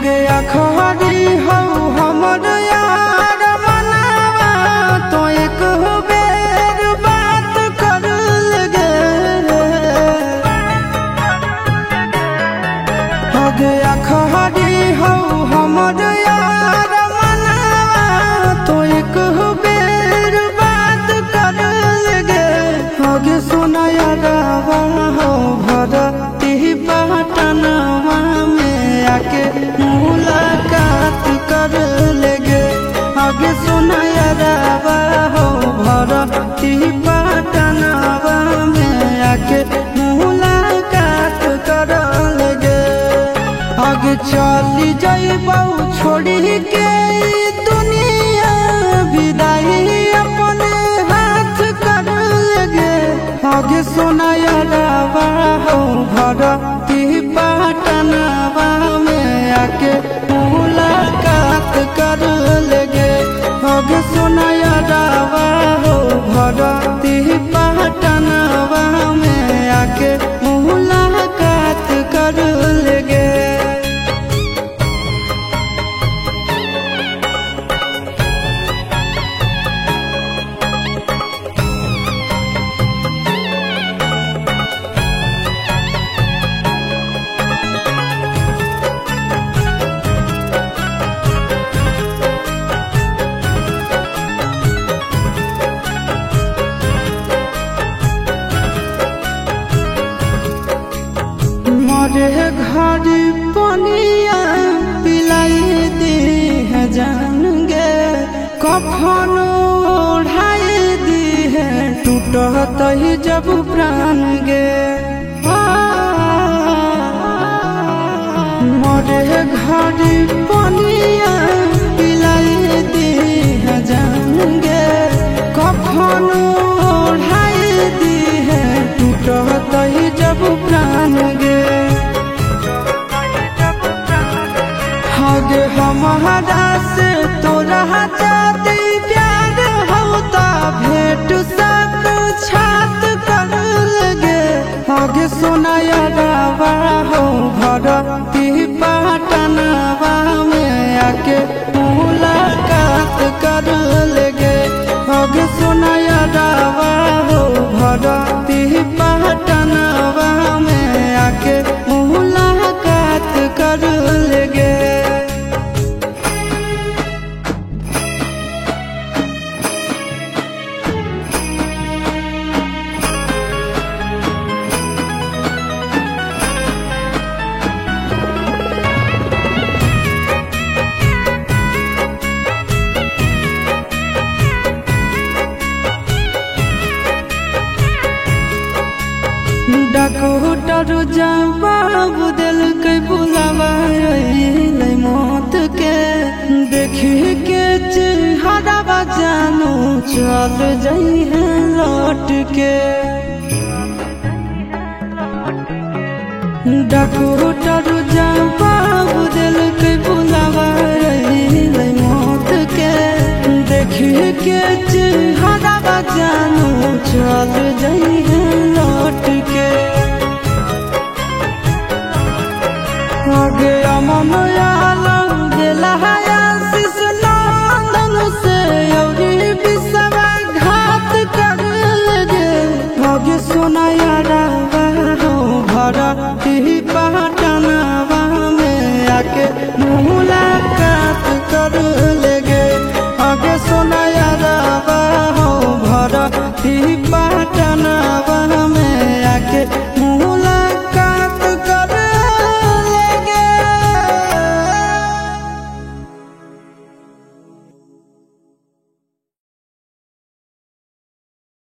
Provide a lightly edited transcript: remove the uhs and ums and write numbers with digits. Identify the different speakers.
Speaker 1: गया खरी हो हमर यार मनावा तो एक बेर बात कर लगे। हो गया खरी हो हमर यार मनावा तो एक बेर बात कर लगे। हो गे सोना यारावा हो भरती पटनवा में आके मुलाकात कर लेगे। आगे सुना यारावा हो भरती पटनवा में आके मुलाकात कर लेगे। आगे चली जाइबौ छोड़ी के दुनिया विदाई अपने हाथ कर लेगे। आगे सुना यारावा हो भरती पटनवा में आके मुलाकात कर लेगे। आगे सुना यारावा हो भरती पटनवा में आके मुलाकात कर लेगे। मरे घर पनिया पिलाई दी है जान गे। कफन ओढ़ाई दी है टूटत ही जब प्राण गे। मरे घर पनिया पिलाई दी है जान गे। कफन ओढ़ाई दी है टूटत ही जब प्राण गे। गे हमारा से तोरा जाती प्यार होता भेंट साक्षात कर लगे। आगे सोना यारावा हो भरती पटनवा में आके मुलाकात कर लेगे। आगे सोना यारावा हो भरती पटनवा में आके मुलाकात कर लेगे। डॉक्टर जवाब दिल के बुलावा मौत के। देखी के चेहरा जानू चल जाई है लौट के। डॉक्टर जवाब दिल के बुलावा मौत के। देखी के चेहरा जानू चल जाई है लौट के। आगे अमन आलम दिला आशीष नंदन से योगी विश्वासघात कर लगे। आगे सोना यारावा हो भरती पटनवा में आके मुलाकात कर लेगे। आगे सोना यारावा हो भरती